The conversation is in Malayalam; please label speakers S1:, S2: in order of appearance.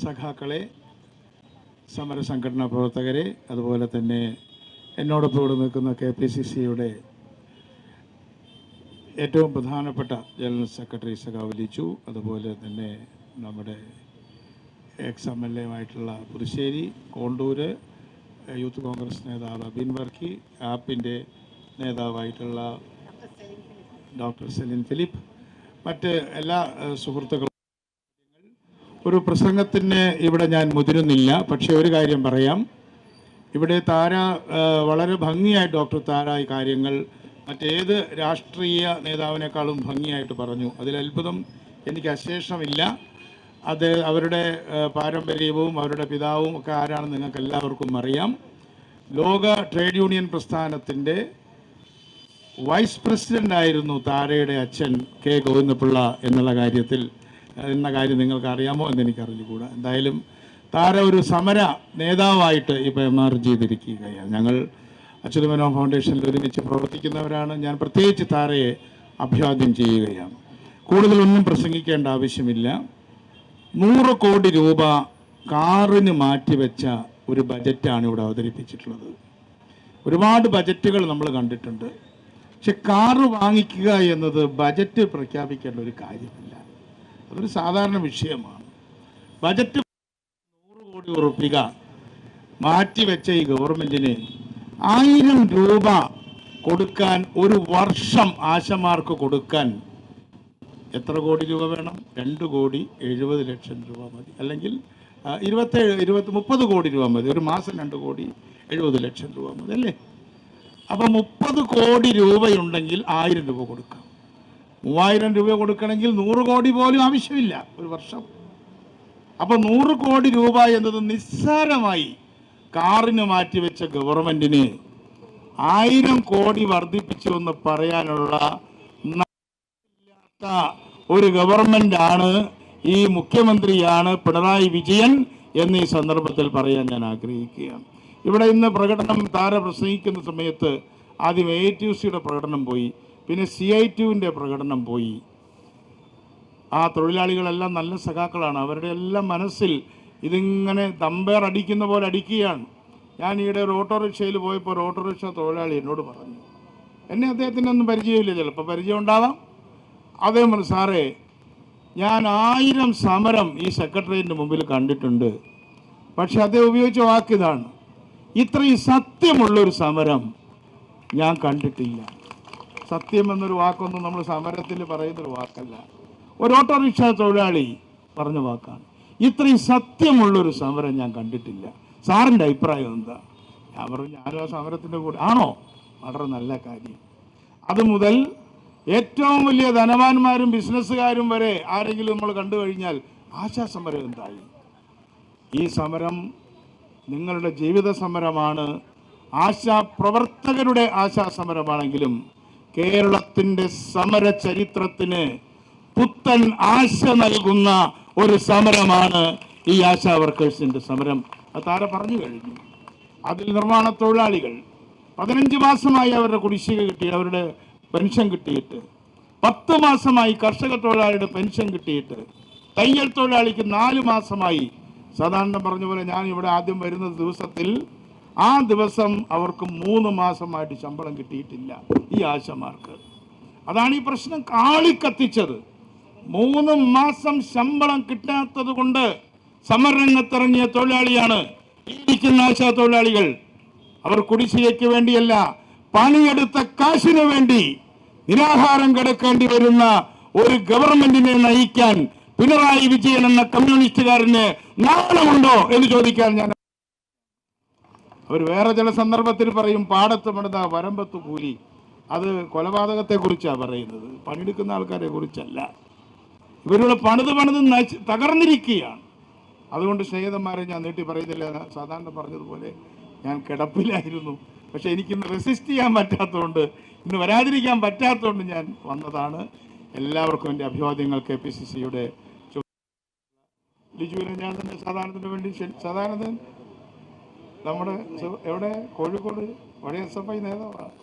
S1: സഖാക്കളെ, സമരസംഘടനാ പ്രവർത്തകരെ, അതുപോലെ തന്നെ എന്നോടൊപ്പം ഇവിടെ നിൽക്കുന്ന KPCCയുടെ ഏറ്റവും പ്രധാനപ്പെട്ട ജനറൽ സെക്രട്ടറി സഖാവ് ലിജു, അതുപോലെ തന്നെ നമ്മുടെ XMLA Puthussery, contour youth Congress നേതാവ് അബിൻ വർക്കി, ആപ്പിൻ്റെ നേതാവായിട്ടുള്ള ഡോക്ടർ സെലിൻ ഫിലിപ്പ്, മറ്റ് എല്ലാ സുഹൃത്തുക്കളും. ഒരു പ്രസംഗത്തിന് ഇവിടെ ഞാൻ മുതിരുന്നില്ല. പക്ഷേ ഒരു കാര്യം പറയാം. ഇവിടെ താര വളരെ ഭംഗിയായി ഡോക്ടർ താര ഈ കാര്യങ്ങൾ മറ്റേത് രാഷ്ട്രീയ നേതാവിനേക്കാളും ഭംഗിയായിട്ട് പറഞ്ഞു. അതിൽ അത്ഭുതം എനിക്ക് അശേഷമില്ല. അത് അവരുടെ പാരമ്പര്യവും അവരുടെ പിതാവും ഒക്കെ ആരാണെന്ന് നിങ്ങൾക്ക് എല്ലാവർക്കും അറിയാം. ലോക ട്രേഡ് യൂണിയൻ പ്രസ്ഥാനത്തിൻ്റെ വൈസ് പ്രസിഡൻ്റായിരുന്നു താരയുടെ അച്ഛൻ K. ഗോവിന്ദപിള്ള എന്ന കാര്യം നിങ്ങൾക്ക് അറിയാമോ എന്ന് എനിക്കറിഞ്ഞുകൂടാ. എന്തായാലും താര ഒരു സമര നേതാവായിട്ട് ഇപ്പോൾ എമർജ് ചെയ്തിരിക്കുകയാണ്. ഞങ്ങൾ അച്യുതമേനോൻ ഫൗണ്ടേഷനിൽ ഒരുമിച്ച് പ്രവർത്തിക്കുന്നവരാണ്. ഞാൻ പ്രത്യേകിച്ച് താരയെ അഭിവാദ്യം ചെയ്യുകയാണ്. കൂടുതലൊന്നും പ്രസംഗിക്കേണ്ട ആവശ്യമില്ല. 100 കോടി രൂപ കാറിന് മാറ്റിവെച്ച ഒരു ബജറ്റാണ് ഇവിടെ അവതരിപ്പിച്ചിട്ടുള്ളത്. ഒരുപാട് ബജറ്റുകൾ നമ്മൾ കണ്ടിട്ടുണ്ട്. പക്ഷെ കാറ് വാങ്ങിക്കുക എന്നത് ബജറ്റ് പ്രഖ്യാപിക്കേണ്ട ഒരു കാര്യമില്ല. അതൊരു സാധാരണ വിഷയമാണ്. ബജറ്റ് 100 കോടി ഉറുപ്പിക മാറ്റിവെച്ച ഈ ഗവൺമെൻറ്റിന് 1000 രൂപ കൊടുക്കാൻ ഒരു വർഷം ആശമാർക്ക് കൊടുക്കാൻ എത്ര കോടി രൂപ വേണം? 2,70,00,000 രൂപ മതി. അല്ലെങ്കിൽ 30 കോടി രൂപ മതി. ഒരു മാസം 2,70,00,000 രൂപ മതി അല്ലേ? അപ്പം 30 കോടി രൂപയുണ്ടെങ്കിൽ 1000 രൂപ കൊടുക്കാം. 3000 രൂപ കൊടുക്കണമെങ്കിൽ 100 കോടി പോലും ആവശ്യമില്ല ഒരു വർഷം. അപ്പം 100 കോടി രൂപ എന്നത് നിസ്സാരമായി കാറിന് മാറ്റിവെച്ച ഗവൺമെൻറ്റിന് 1000 കോടി വർദ്ധിപ്പിച്ചു എന്ന് പറയാനുള്ള ഒരു ഗവൺമെൻറ്റാണ്, ഈ മുഖ്യമന്ത്രിയാണ് പിണറായി വിജയൻ എന്ന് ഈ സന്ദർഭത്തിൽ പറയാൻ ഞാൻ ആഗ്രഹിക്കുകയാണ്. ഇവിടെ ഇന്ന് താര പ്രസംഗിക്കുന്ന സമയത്ത് ആദ്യം AITUCയുടെ പ്രകടനം പോയി, പിന്നെ CITUവിൻ്റെ പ്രകടനം പോയി. ആ തൊഴിലാളികളെല്ലാം നല്ല സഖാക്കളാണ്. അവരുടെ എല്ലാം മനസ്സിൽ ഇതിങ്ങനെ തമ്പേർ അടിക്കുന്ന പോലെ അടിക്കുകയാണ്. ഞാൻ ഈയിടെ ഒരു ഓട്ടോറിക്ഷയിൽ പോയപ്പോൾ ഒരു ഓട്ടോറിക്ഷ തൊഴിലാളി എന്നോട് പറഞ്ഞു, എന്നെ അദ്ദേഹത്തിനൊന്നും പരിചയമില്ല, ചിലപ്പോൾ പരിചയം ഉണ്ടാവാം. അദ്ദേഹം പറഞ്ഞു, സാറേ ഞാൻ 1000 സമരം ഈ സെക്രട്ടേറിയറ്റിന് മുമ്പിൽ കണ്ടിട്ടുണ്ട്. പക്ഷെ അദ്ദേഹം ഉപയോഗിച്ച വാക്കിതാണ്, ഇത്രയും സത്യമുള്ളൊരു സമരം ഞാൻ കണ്ടിട്ടില്ല. സത്യം എന്നൊരു വാക്കൊന്നും നമ്മൾ സമരത്തിൽ പറയുന്നൊരു വാക്കല്ല. ഒരു ഓട്ടോറിക്ഷ തൊഴിലാളി പറഞ്ഞ വാക്കാണ്, ഇത്രയും സത്യമുള്ളൊരു സമരം ഞാൻ കണ്ടിട്ടില്ല. സാറിൻ്റെ അഭിപ്രായം എന്താ? ഞാൻ പറഞ്ഞു, ഞാനും ആ സമരത്തിൻ്റെ കൂടെ. ആണോ? വളരെ നല്ല കാര്യം. അതുമുതൽ ഏറ്റവും വലിയ ധനവാന്മാരും ബിസിനസ്സുകാരും വരെ ആരെങ്കിലും നമ്മൾ കണ്ടു കഴിഞ്ഞാൽ ആശാസമരം എന്തായി? ഈ സമരം നിങ്ങളുടെ ജീവിത സമരമാണ്, ആശാപ്രവർത്തകരുടെ ആശാസമരമാണെങ്കിലും കേരളത്തിൻ്റെ സമര ചരിത്രത്തിന് പുത്തൻ ആശ നൽകുന്ന ഒരു സമരമാണ് ഈ ആശാ വർക്കേഴ്സിൻ്റെ സമരം. അത് താര പറഞ്ഞു കഴിഞ്ഞു. അതിൽ നിർമ്മാണ തൊഴിലാളികൾ 15 മാസമായി അവരുടെ കുടിശ്ശിക കിട്ടി, അവരുടെ പെൻഷൻ കിട്ടിയിട്ട് 10 മാസമായി കർഷക തൊഴിലാളിയുടെ പെൻഷൻ കിട്ടിയിട്ട്, തയ്യൽ തൊഴിലാളിക്ക് 4 മാസമായി. സാധാരണ പറഞ്ഞ പോലെ ഞാൻ ഇവിടെ ആദ്യം വരുന്ന ദിവസത്തിൽ ആ ദിവസം അവർക്ക് 3 മാസമായിട്ട് ശമ്പളം കിട്ടിയിട്ടില്ല ഈ ആശമാർക്ക്. അതാണ് ഈ പ്രശ്നം കാളിക്കത്തിച്ചത്. 3 മാസം ശമ്പളം കിട്ടാത്തത് കൊണ്ട് സമരരംഗത്തിറങ്ങിയ തൊഴിലാളിയാണ് ഈ ഇരിക്കുന്ന ആശാ തൊഴിലാളികൾ. അവർ കുടിശ്ശികയ്ക്ക് വേണ്ടിയല്ല, പണിയെടുത്ത കാശിന് വേണ്ടി നിരാഹാരം കിടക്കേണ്ടി വരുന്ന ഒരു ഗവൺമെന്റിനെ നയിക്കാൻ പിണറായി വിജയൻ എന്ന കമ്മ്യൂണിസ്റ്റുകാരന് നാണമുണ്ടോ എന്ന് ചോദിക്കാൻ ഞാൻ. അവർ വേറെ ചില സന്ദർഭത്തിൽ പറയും പാടത്ത് പണിത വരമ്പത്ത് കൂലി. അത് കൊലപാതകത്തെക്കുറിച്ചാണ് പറയുന്നത്, പണിയെടുക്കുന്ന ആൾക്കാരെ കുറിച്ചല്ല. ഇവരുടെ പണിത് തകർന്നിരിക്കുകയാണ്. അതുകൊണ്ട് സ്നേഹിതന്മാരെ ഞാൻ നീട്ടി പറയുന്നില്ല. സാധാരണ പറഞ്ഞതുപോലെ ഞാൻ കിടപ്പിലായിരുന്നു. പക്ഷെ എനിക്കിന്ന് റെസിസ്റ്റ് ചെയ്യാൻ പറ്റാത്തതുകൊണ്ട്, ഇന്ന് വരാതിരിക്കാൻ പറ്റാത്തതുകൊണ്ട് ഞാൻ വന്നതാണ്. എല്ലാവർക്കും എൻ്റെ അഭിവാദ്യങ്ങൾ. KPCCയുടെ ലിജുവിനെ ഞാൻ തന്നെ സാധാരണത്തിന് വേണ്ടി സാധാരണ നമ്മുടെ എവിടെ കോഴിക്കോട് പഴയ SFI നേതാവാണ്.